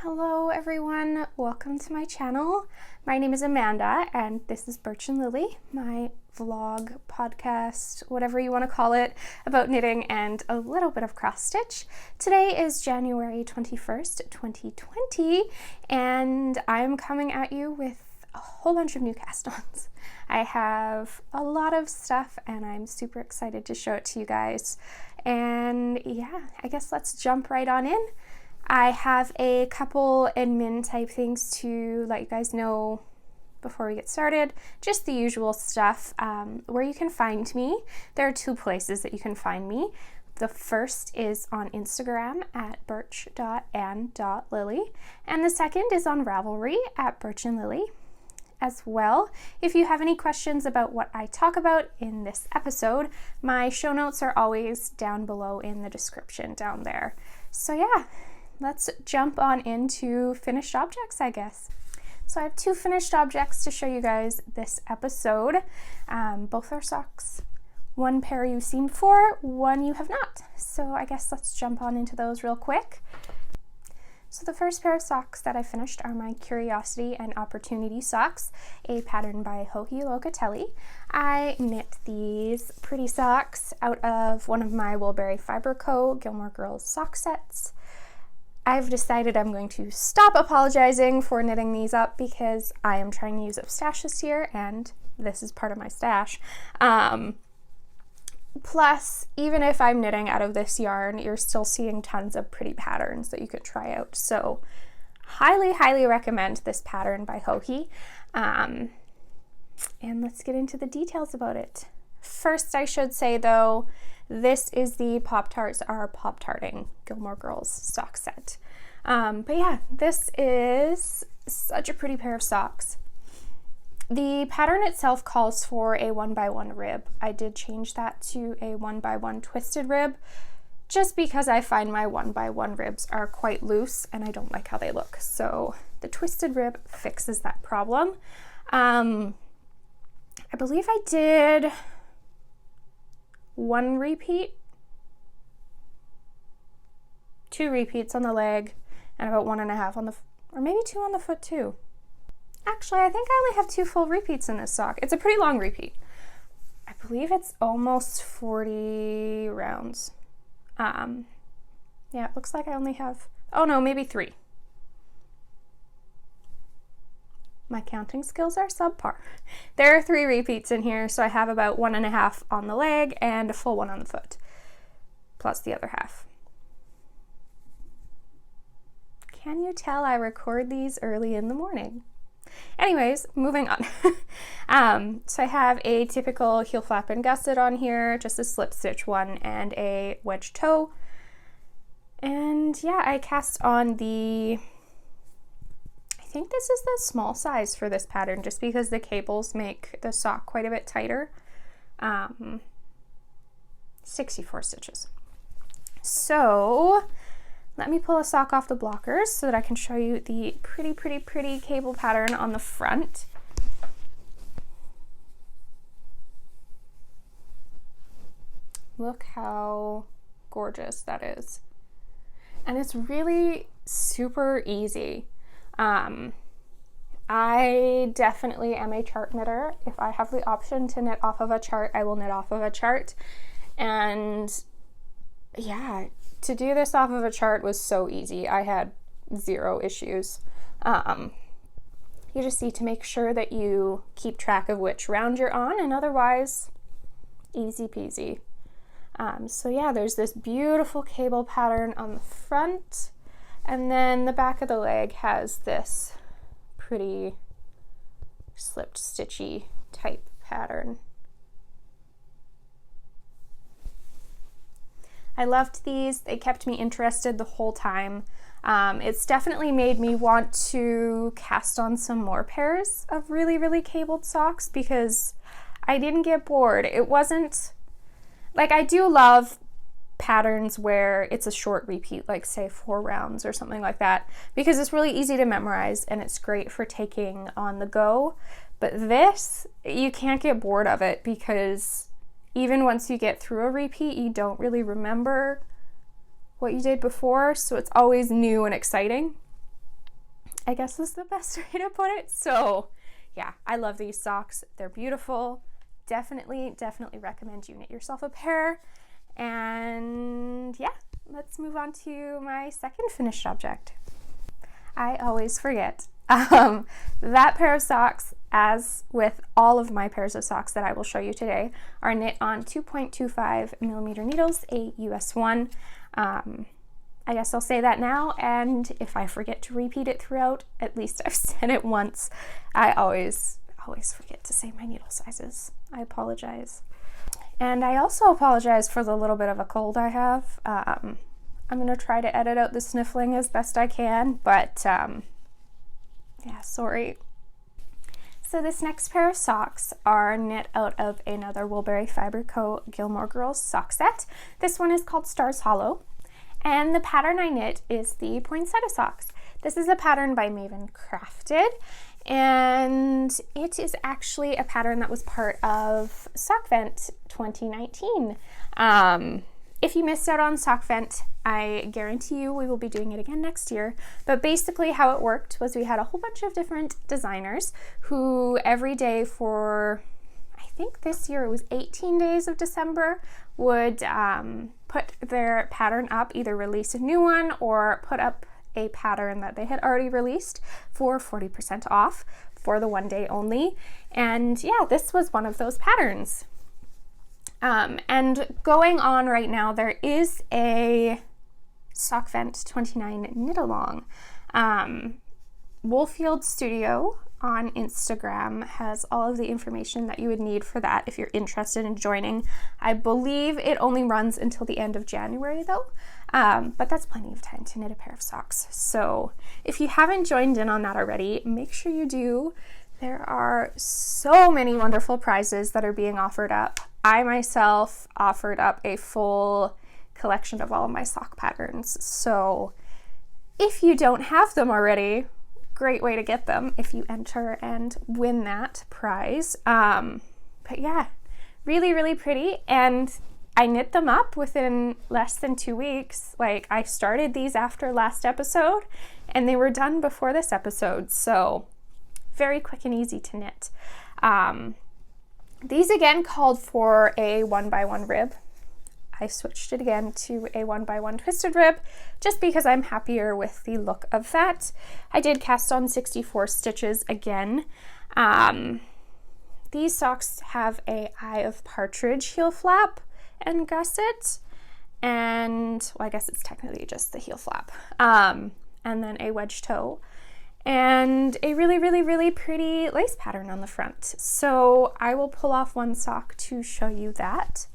Hello everyone, welcome to my channel. My name is Amanda and this is Birch and Lily, my vlog, podcast, whatever you want to call it, about knitting and a little bit of cross stitch. Today is January 21st, 2020, and I'm coming at you with a whole bunch of new cast-ons. I have a lot of stuff and I'm super excited to show it to you guys. And yeah, I guess let's jump right on in. I have a couple admin type things to let you guys know before we get started. Just the usual stuff. Where you can find me. There are two places that you can find me. The first is on Instagram at birch.and.lily, and the second is on Ravelry at Birch and Lily. As well, if you have any questions about what I talk about in this episode, my show notes are always down below in the description down there. So yeah. Let's jump on into finished objects, I guess. So I have two finished objects to show you guys this episode. Both are socks. One pair you've seen before, one you have not. So I guess let's jump on into those real quick. So the first pair of socks that I finished are my Curiosity and Opportunity socks, a pattern by Joji Locatelli. I knit these pretty socks out of one of my Woolberry Fiber Co. Gilmore Girls sock sets. I've decided I'm going to stop apologizing for knitting these up because I am trying to use up stash this year and this is part of my stash. Plus, even if I'm knitting out of this yarn, you're still seeing tons of pretty patterns that you could try out. So highly, highly recommend this pattern by Joji. And let's get into the details about it. First, I should say though, this is the Pop-Tarts Are Pop-Tarting Gilmore Girls sock set. But yeah, this is such a pretty pair of socks. The pattern itself calls for a 1x1 rib. I did change that to a 1x1 twisted rib just because I find my 1x1 ribs are quite loose and I don't like how they look. So the twisted rib fixes that problem. I believe I did one repeat, two repeats on the leg, and about 1.5 on the, or maybe 2 on the foot too. Actually, I think I only have 2 full repeats in this sock. It's a pretty long repeat. I believe it's almost 40 rounds. Yeah, it looks like I only have, oh no, maybe 3. My counting skills are subpar. There are 3 repeats in here, so I have about 1.5 on the leg and a full 1 on the foot, plus the other half. Can you tell I record these early in the morning? Anyways, moving on. So I have a typical heel flap and gusset on here, just a slip stitch one and a wedge toe. And yeah, I cast on the, I think this is the small size for this pattern just because the cables make the sock quite a bit tighter. 64 stitches. So let me pull a sock off the blockers so that I can show you the pretty cable pattern on the front. Look how gorgeous that is. And it's really super easy. I definitely am a chart knitter. If I have the option to knit off of a chart, I will knit off of a chart. And yeah, to do this off of a chart was so easy. I had 0 issues. You just need to make sure that you keep track of which round you're on, and otherwise, easy peasy. So yeah, there's this beautiful cable pattern on the front. And then the back of the leg has this pretty slipped stitchy type pattern. I loved these. They kept me interested the whole time. It's definitely made me want to cast on some more pairs of really cabled socks because I didn't get bored. It wasn't, like, I do love patterns where it's a short repeat, like say 4 rounds or something like that, because it's really easy to memorize and it's great for taking on the go. But this, you can't get bored of it because even once you get through a repeat, you don't really remember what you did before, so it's always new and exciting. I guess is the best way to put it. So yeah, I love these socks. They're beautiful. Definitely recommend you knit yourself a pair. And yeah, let's move on to my second finished object. I always forget. That pair of socks, as with all of my pairs of socks that I will show you today, are knit on 2.25 millimeter needles, a US 1. I guess I'll say that now, and if I forget to repeat it throughout, at least I've said it once. I always forget to say my needle sizes. I apologize. And I also apologize for the little bit of a cold I have. I'm going to try to edit out the sniffling as best I can, but yeah, sorry. So this next pair of socks are knit out of another Woolberry Fiber Co. Gilmore Girls sock set. This one is called Stars Hollow, and the pattern I knit is the poinsettia socks. This is a pattern by Maven Crafted, and it is actually a pattern that was part of SockVent 2019. If you missed out on SockVent, I guarantee you we will be doing it again next year. But basically how it worked was we had a whole bunch of different designers who every day for, I think this year it was 18 days of December, would put their pattern up, either release a new one or put up a pattern that they had already released for 40% off for the one day only. And yeah, this was one of those patterns. And going on right now, there is a SockVent 29 knit along. Woolfield Studio on Instagram has all of the information that you would need for that if you're interested in joining. I believe it only runs until the end of January though, but that's plenty of time to knit a pair of socks. So if you haven't joined in on that already, make sure you do. There are so many wonderful prizes that are being offered up. I myself offered up a full collection of all of my sock patterns. So if you don't have them already, great way to get them if you enter and win that prize. But yeah, really pretty. And I knit them up within less than 2 weeks. Like, I started these after last episode and they were done before this episode. So very quick and easy to knit. These again called for a 1x1 rib. I switched it again to a 1x1 twisted rib just because I'm happier with the look of that. I did cast on 64 stitches again. These socks have a Eye of Partridge heel flap and gusset, and well, I guess it's technically just the heel flap, and then a wedge toe, and a really pretty lace pattern on the front. So I will pull off one sock to show you that.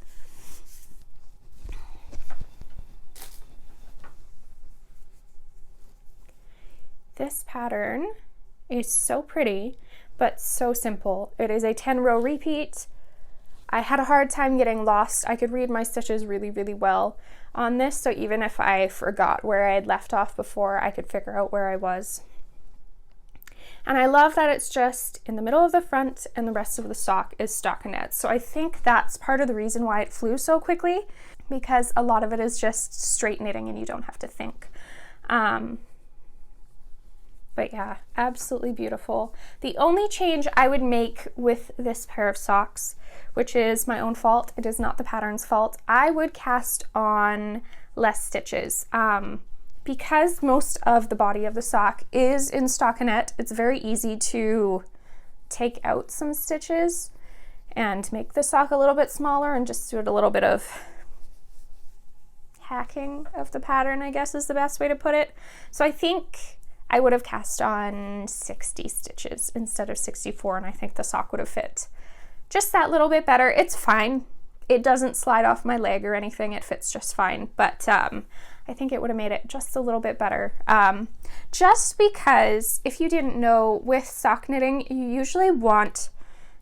This pattern is so pretty, but so simple. It is a 10-row repeat. I had a hard time getting lost. I could read my stitches really well on this, so even if I forgot where I had left off before, I could figure out where I was. And I love that it's just in the middle of the front and the rest of the sock is stockinette. So I think that's part of the reason why it flew so quickly, because a lot of it is just straight knitting and you don't have to think. But yeah, absolutely beautiful. The only change I would make with this pair of socks, which is my own fault, it is not the pattern's fault, I would cast on less stitches. Because most of the body of the sock is in stockinette, it's very easy to take out some stitches and make the sock a little bit smaller and just do a little bit of hacking of the pattern, I guess is the best way to put it. So I think I would have cast on 60 stitches instead of 64, and I think the sock would have fit just that little bit better. It's fine. It doesn't slide off my leg or anything. It fits just fine, but I think it would have made it just a little bit better. Just because, if you didn't know, with sock knitting, you usually want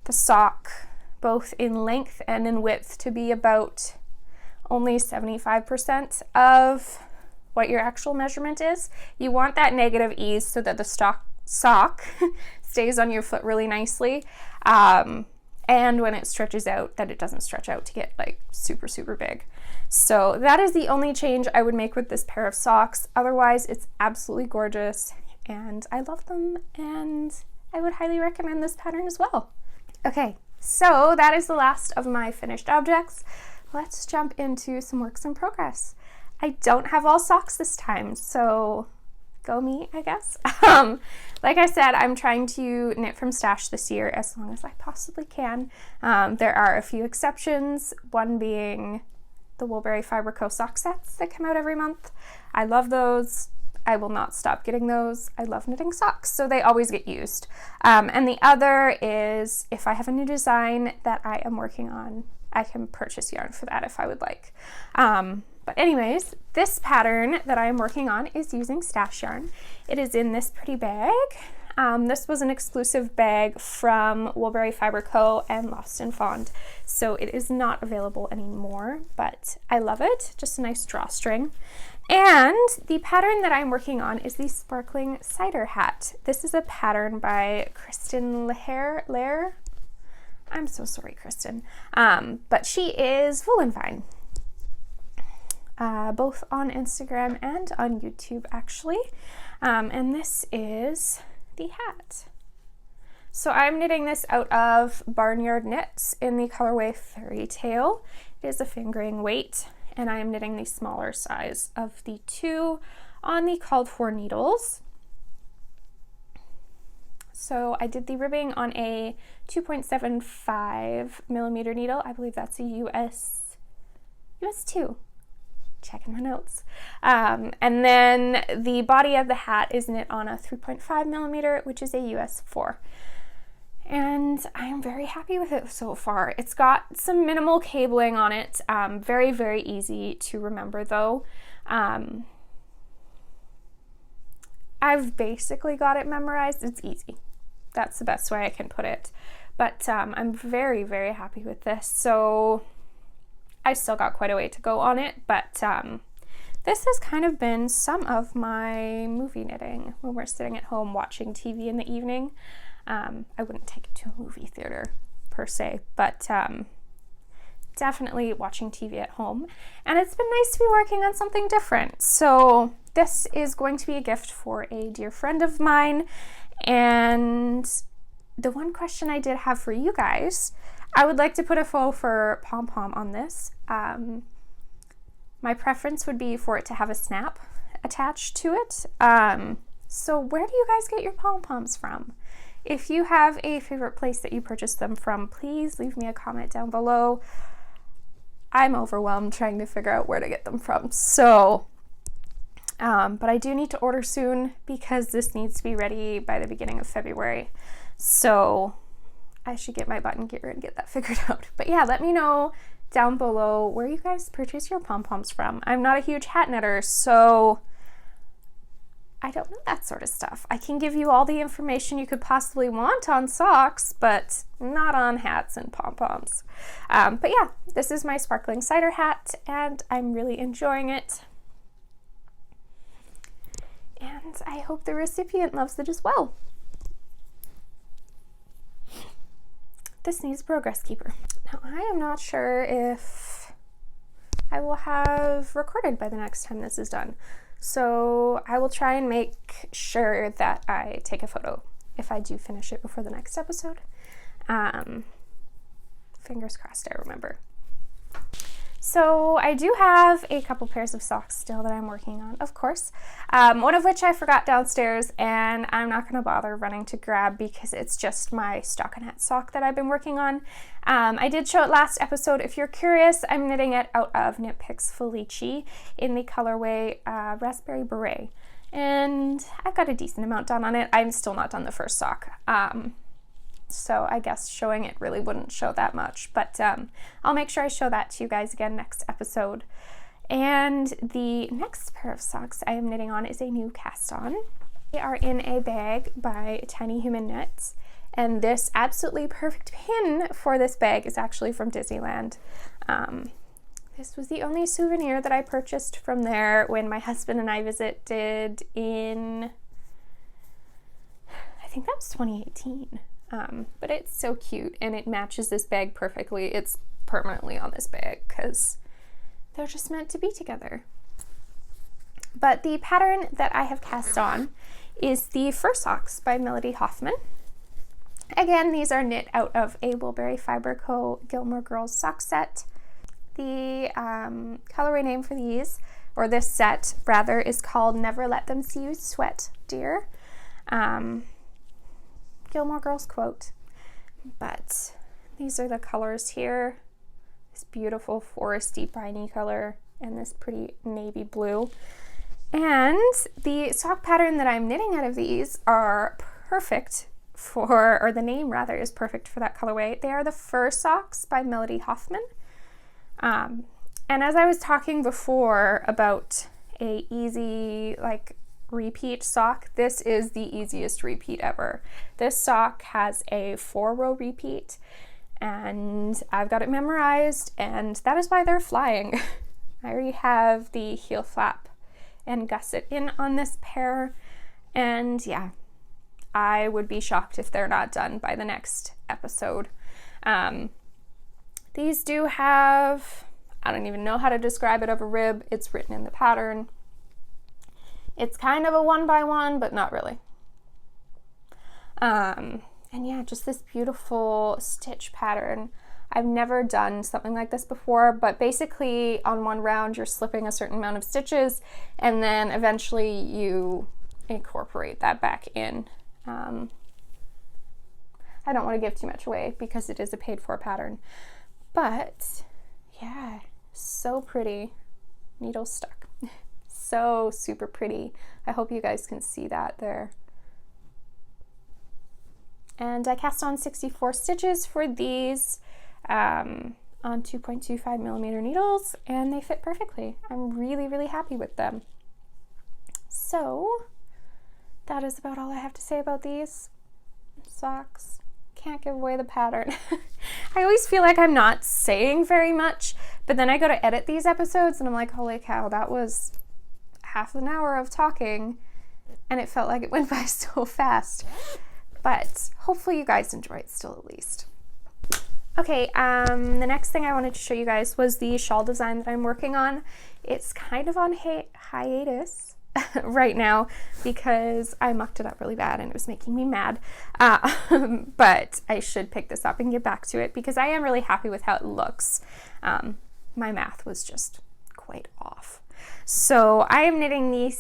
the sock, both in length and in width, to be about only 75% of what your actual measurement is. You want that negative ease so that the sock stays on your foot really nicely. And when it stretches out, that it doesn't stretch out to get like super big. So that is the only change I would make with this pair of socks. Otherwise, it's absolutely gorgeous and I love them, and I would highly recommend this pattern as well. Okay, so that is the last of my finished objects. Let's jump into some works in progress. I don't have all socks this time, so go me, I guess. Like I said, I'm trying to knit from stash this year as long as I possibly can. There are a few exceptions, one being the Woolberry Fiber Co. sock sets that come out every month. I love those. I will not stop getting those. I love knitting socks, so they always get used. And the other is if I have a new design that I am working on, I can purchase yarn for that if I would like. But anyways, this pattern that I am working on is using stash yarn. It is in this pretty bag. This was an exclusive bag from Woolberry Fiber Co. and Lost and Fond, so it is not available anymore, but I love it. Just a nice drawstring. And the pattern that I'm working on is the Sparkling Cider Hat. This is a pattern by Kristen Lair. I'm so sorry, Kristen. But she is Woolenvine. Both on Instagram and on YouTube, actually. And this is the hat. So I'm knitting this out of Barnyard Knits in the colorway Fairy Tale. It is a fingering weight, and I am knitting the smaller size of the two on the called for needles. So I did the ribbing on a 2.75 millimeter needle. I believe that's a US 2. Checking my notes. And then the body of the hat is knit on a 3.5 millimeter, which is a US 4. And I am very happy with it so far. It's got some minimal cabling on it. Very, very easy to remember though. I've basically got it memorized. It's easy. That's the best way I can put it. But I'm very, very happy with this. So I still got quite a way to go on it, but this has kind of been some of my movie knitting when we're sitting at home watching TV in the evening. I wouldn't take it to a movie theater per se, but definitely watching TV at home. And it's been nice to be working on something different. So this is going to be a gift for a dear friend of mine. And the one question I did have for you guys, I would like to put a faux fur pom-pom on this. My preference would be for it to have a snap attached to it. So where do you guys get your pom-poms from? If you have a favorite place that you purchased them from, please leave me a comment down below. I'm overwhelmed trying to figure out where to get them from. So, but I do need to order soon because this needs to be ready by the beginning of February. So I should get my butt in gear and get that figured out. But yeah, let me know down below where you guys purchase your pom-poms from. I'm not a huge hat knitter, so I don't know that sort of stuff. I can give you all the information you could possibly want on socks, but not on hats and pom-poms. But yeah, this is my Sparkling Cider Hat, and I'm really enjoying it. And I hope the recipient loves it as well. This needs a progress keeper. Now, I am not sure if I will have recorded by the next time this is done. So I will try and make sure that I take a photo if I do finish it before the next episode. Fingers crossed I remember. So I do have a couple pairs of socks still that I'm working on, of course. One of which I forgot downstairs, and I'm not going to bother running to grab because it's just my stockinette sock that I've been working on. I did show it last episode. If you're curious, I'm knitting it out of Knit Picks Felici in the colorway Raspberry Beret. And I've got a decent amount done on it. I'm still not done the first sock. So I guess showing it really wouldn't show that much, but I'll make sure I show that to you guys again next episode. And the next pair of socks I am knitting on is a new cast on. They are in a bag by Tiny Human Knits, and this absolutely perfect pin for this bag is actually from Disneyland. This was the only souvenir that I purchased from there when my husband and I visited in, I think that was 2018. But it's so cute, and it matches this bag perfectly. It's permanently on this bag because they're just meant to be together. But the pattern that I have cast on is the Fur Socks by Melody Hoffman. Again, these are knit out of a Woolberry Fiber Co. Gilmore Girls sock set. The colorway name for these, or this set rather, is called Never Let Them See You Sweat, Dear. Gilmore Girls quote. But these are the colors here. This beautiful foresty piney color and this pretty navy blue. And the sock pattern that I'm knitting out of these are perfect for, or the name rather is perfect for that colorway. They are the Fur Socks by Melody Hoffman. And as I was talking before about a easy repeat sock, this is the easiest repeat ever. This sock has a 4-row repeat and I've got it memorized, and that is why they're flying. I already have the heel flap and gusset in on this pair, and yeah, I would be shocked if they're not done by the next episode. These do have, I don't even know how to describe it, of a rib. It's written in the pattern. It's kind of a 1x1, but not really. And yeah, just this beautiful stitch pattern. I've never done something like this before, but basically on one round you're slipping a certain amount of stitches and then eventually you incorporate that back in. I don't want to give too much away because it is a paid for pattern, but yeah, so pretty. Needle stuck. So super pretty. I hope you guys can see that there. And I cast on 64 stitches for these on 2.25 millimeter needles, and they fit perfectly. I'm really, really happy with them. So that is about all I have to say about these socks. Can't give away the pattern. I always feel like I'm not saying very much, but then I go to edit these episodes and I'm like, holy cow, that was half an hour of talking and it felt like it went by so fast. But hopefully you guys enjoy it still at least. Okay, the next thing I wanted to show you guys was the shawl design that I'm working on. It's kind of on hiatus right now because I mucked it up really bad and it was making me mad. But I should pick this up and get back to it because I am really happy with how it looks. My math was just quite off. So I am knitting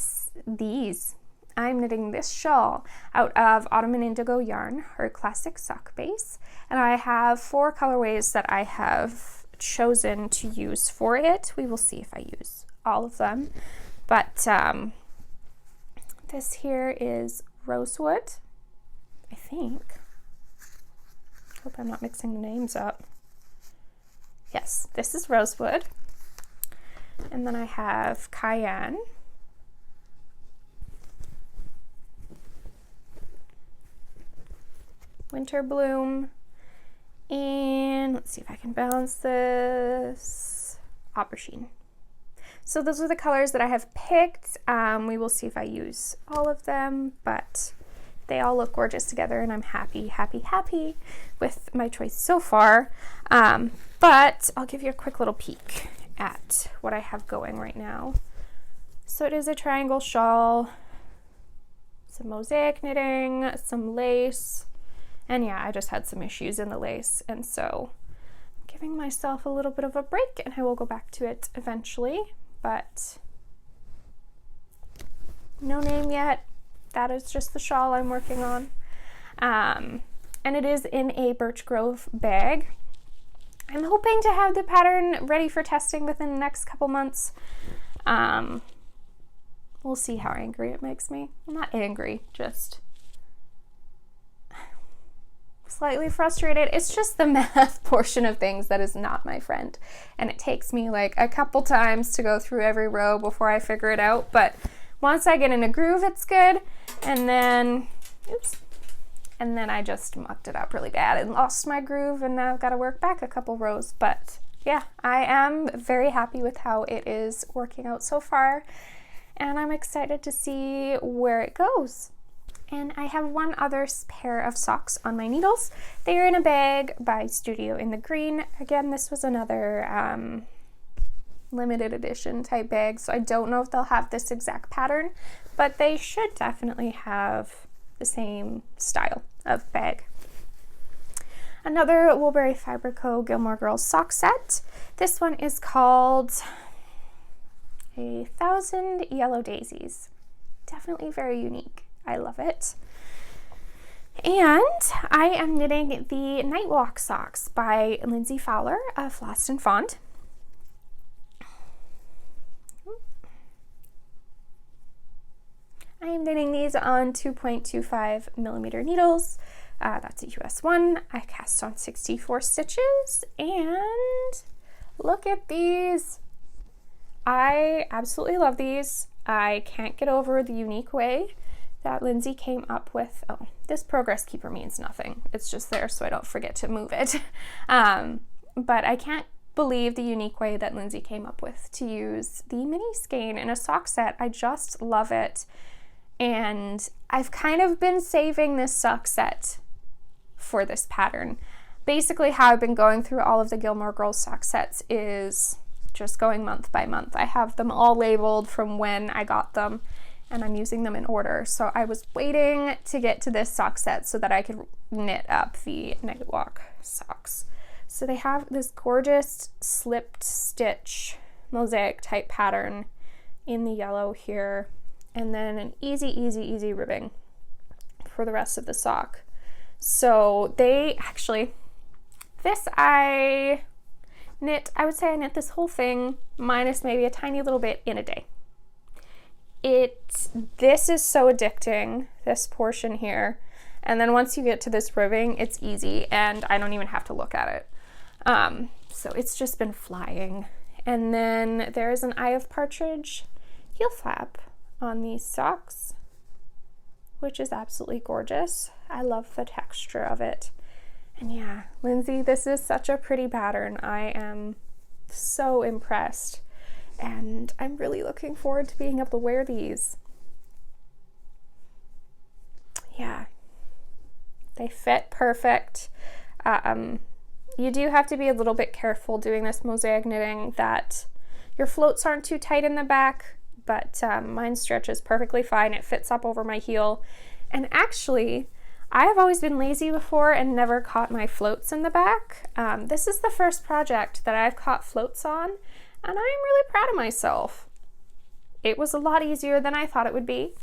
I'm knitting this shawl out of Autumn and Indigo yarn, her classic sock base, and I have 4 colorways that I have chosen to use for it. We will see if I use all of them, but this here is Rosewood, I think. Hope I'm not mixing the names up. Yes, this is Rosewood, and then I have Cayenne, Winter Bloom, and let's see if I can balance this, Aubergine. So those are the colors that I have picked. We will see if I use all of them, but they all look gorgeous together and I'm happy with my choice so far. But I'll give you a quick little peek at what I have going right now. So it is a triangle shawl, some mosaic knitting, some lace, and yeah, I just had some issues in the lace, and so I'm giving myself a little bit of a break and I will go back to it eventually, but no name yet. That is just the shawl I'm working on. And it is in a Birch Grove bag. I'm hoping to have the pattern ready for testing within the next couple months. We'll see how angry it makes me. I'm not angry, just slightly frustrated. It's just the math portion of things that is not my friend. And it takes me like a couple times to go through every row before I figure it out. But once I get in a groove, it's good. And then, and then I just mucked it up really bad and lost my groove, and now I've got to work back a couple rows. But yeah, I am very happy with how it is working out so far, and I'm excited to see where it goes. And I have one other pair of socks on my needles. They are in a bag by Studio in the Green. Again, this was another limited edition type bag, so I don't know if they'll have this exact pattern, but they should definitely have the same style of bag. Another Woolberry Fiber Co. Gilmore Girls sock set. This one is called 1,000 Yellow Daisies. Definitely very unique. I love it. And I am knitting the Nightwalk socks by Lindsay Fowler of Floss and Fond. I am knitting these on 2.25 millimeter needles. That's a US 1. I cast on 64 stitches, and look at these. I absolutely love these. I can't get over the unique way that Lindsay came up with. Oh, this progress keeper means nothing. It's just there so I don't forget to move it. But I can't believe the unique way that Lindsay came up with to use the mini skein in a sock set. I just love it. And I've kind of been saving this sock set for this pattern. Basically, how I've been going through all of the Gilmore Girls sock sets is just going month by month. I have them all labeled from when I got them, and I'm using them in order. So I was waiting to get to this sock set so that I could knit up the Nightwalk socks. So they have this gorgeous slipped stitch mosaic type pattern in the yellow here, and then an easy ribbing for the rest of the sock. So they actually, I would say I knit this whole thing minus maybe a tiny little bit in a day. This is so addicting, this portion here. And then once you get to this ribbing, it's easy and I don't even have to look at it. So it's just been flying. And then there's an Eye of Partridge heel flap on these socks, which is absolutely gorgeous. I love the texture of it. And yeah, Lindsay, this is such a pretty pattern. I am so impressed, and I'm really looking forward to being able to wear these. Yeah, they fit perfect. You do have to be a little bit careful doing this mosaic knitting that your floats aren't too tight in the back, but mine stretches perfectly fine. It fits up over my heel. And actually, I have always been lazy before and never caught my floats in the back. This is the first project that I've caught floats on, and I'm really proud of myself. It was a lot easier than I thought it would be.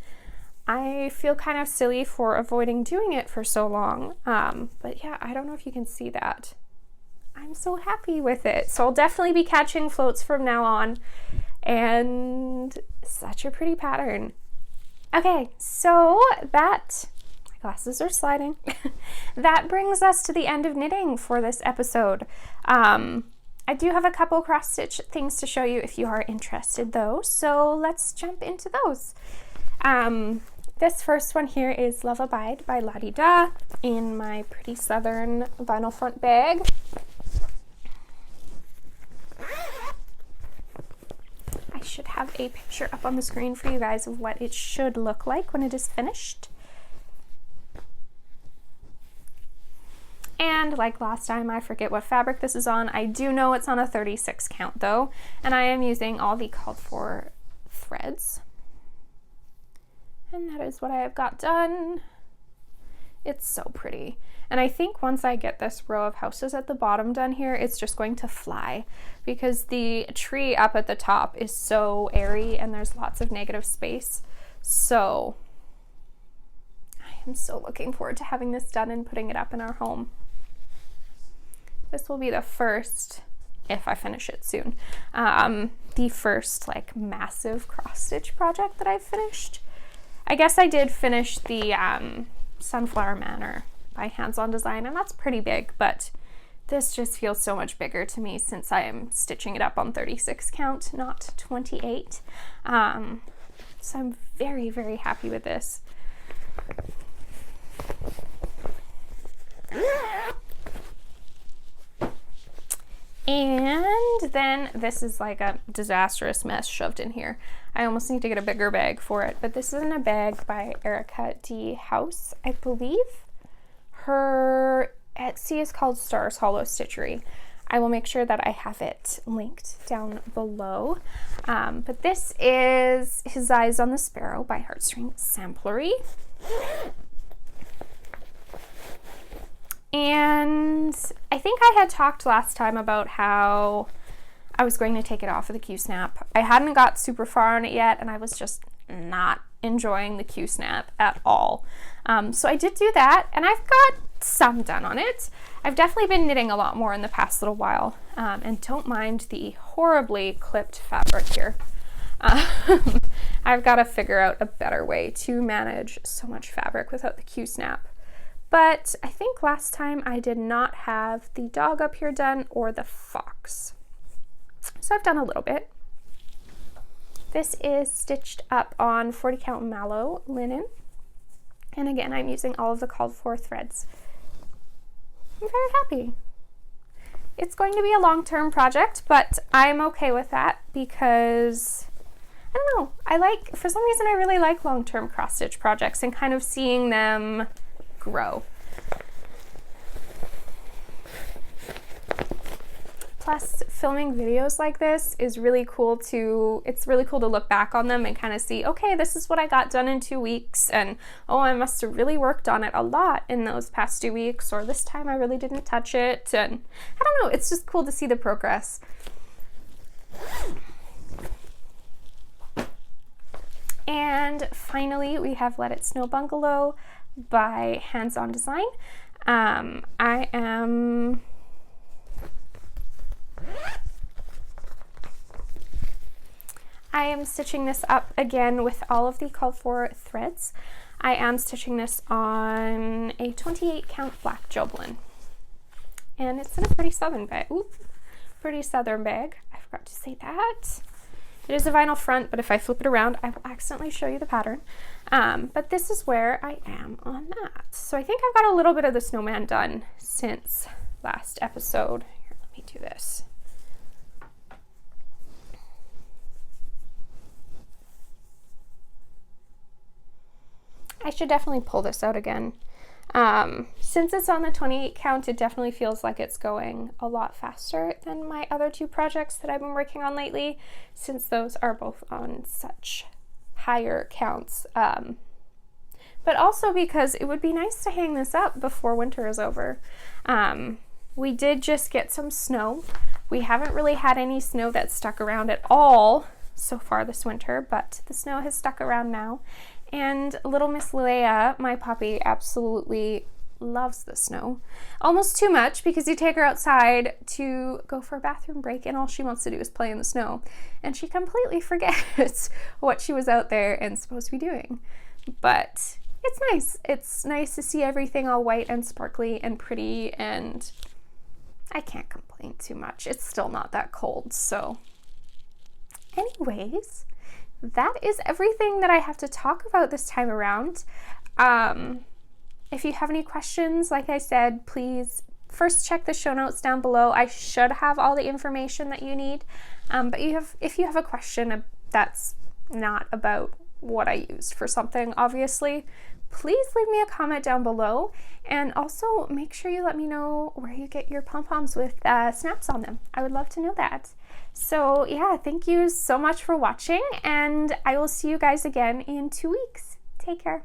I feel kind of silly for avoiding doing it for so long, but yeah, I don't know if you can see that. I'm so happy with it. So I'll definitely be catching floats from now on, and such a pretty pattern. Okay, so that, my glasses are sliding. That brings us to the end of knitting for this episode. I do have a couple cross stitch things to show you if you are interested though, so let's jump into those. This first one here is Love Abide by Lottie Da in my Pretty Southern vinyl front bag. I should have a picture up on the screen for you guys of what it should look like when it is finished. And like last time, I forget what fabric this is on. I do know it's on a 36 count though, and I am using all the called for threads. And that is what I have got done. It's so pretty. And I think once I get this row of houses at the bottom done here, it's just going to fly because the tree up at the top is so airy and there's lots of negative space. So I am so looking forward to having this done and putting it up in our home. This will be the first, if I finish it soon, the first like massive cross stitch project that I've finished. I guess I did finish the Sunflower Manor by Hands On Design, and that's pretty big, but this just feels so much bigger to me since I am stitching it up on 36 count, not 28. So I'm very, very happy with this. And then this is like a disastrous mess shoved in here. I almost need to get a bigger bag for it, but this is in a bag by Erica D. House, I believe. Her Etsy is called Stars Hollow Stitchery. I will make sure that I have it linked down below. But this is His Eyes on the Sparrow by Heartstring Samplery. And I think I had talked last time about how I was going to take it off of the Q-Snap. I hadn't got super far on it yet, and I was just not enjoying the Q-Snap at all. So I did do that, and I've got some done on it. I've definitely been knitting a lot more in the past little while, and don't mind the horribly clipped fabric here. I've got to figure out a better way to manage so much fabric without the Q-Snap. But I think last time I did not have the dog up here done or the fox. So I've done a little bit. This is stitched up on 40 count mallow linen. And again, I'm using all of the called for threads. I'm very happy. It's going to be a long-term project, but I'm okay with that because, I don't know, for some reason I really like long-term cross-stitch projects and kind of seeing them grow. Plus, filming videos like this is really cool it's really cool to look back on them and kind of see, okay, this is what I got done in 2 weeks, and oh, I must have really worked on it a lot in those past 2 weeks, or this time I really didn't touch it, and I don't know, it's just cool to see the progress. And finally, we have Let It Snow Bungalow by Hands On Design. I am stitching this up again with all of the called for threads. I am stitching this on a 28 count black Jobelan. And it's in a pretty southern bag. Oop, pretty southern bag. I forgot to say that. It is a vinyl front, but if I flip it around, I will accidentally show you the pattern. But this is where I am on that. So I think I've got a little bit of the snowman done since last episode. Here, let me do this. I should definitely pull this out again. Since it's on the 28 count, it definitely feels like it's going a lot faster than my other 2 projects that I've been working on lately, since those are both on such higher counts. But also because it would be nice to hang this up before winter is over. We did just get some snow. We haven't really had any snow that's stuck around at all so far this winter, but the snow has stuck around now. And little Miss Leia, my puppy, absolutely loves the snow. Almost too much, because you take her outside to go for a bathroom break and all she wants to do is play in the snow. And she completely forgets what she was out there and supposed to be doing. But it's nice. It's nice to see everything all white and sparkly and pretty, and I can't complain too much. It's still not that cold, so anyways, that is everything that I have to talk about this time around. If you have any questions, like I said, please first check the show notes down below. I should have all the information that you need. But if you have a question that's not about what I used for something, obviously, please leave me a comment down below. And also make sure you let me know where you get your pom-poms with snaps on them. I would love to know that. So yeah, thank you so much for watching, and I will see you guys again in 2 weeks. Take care.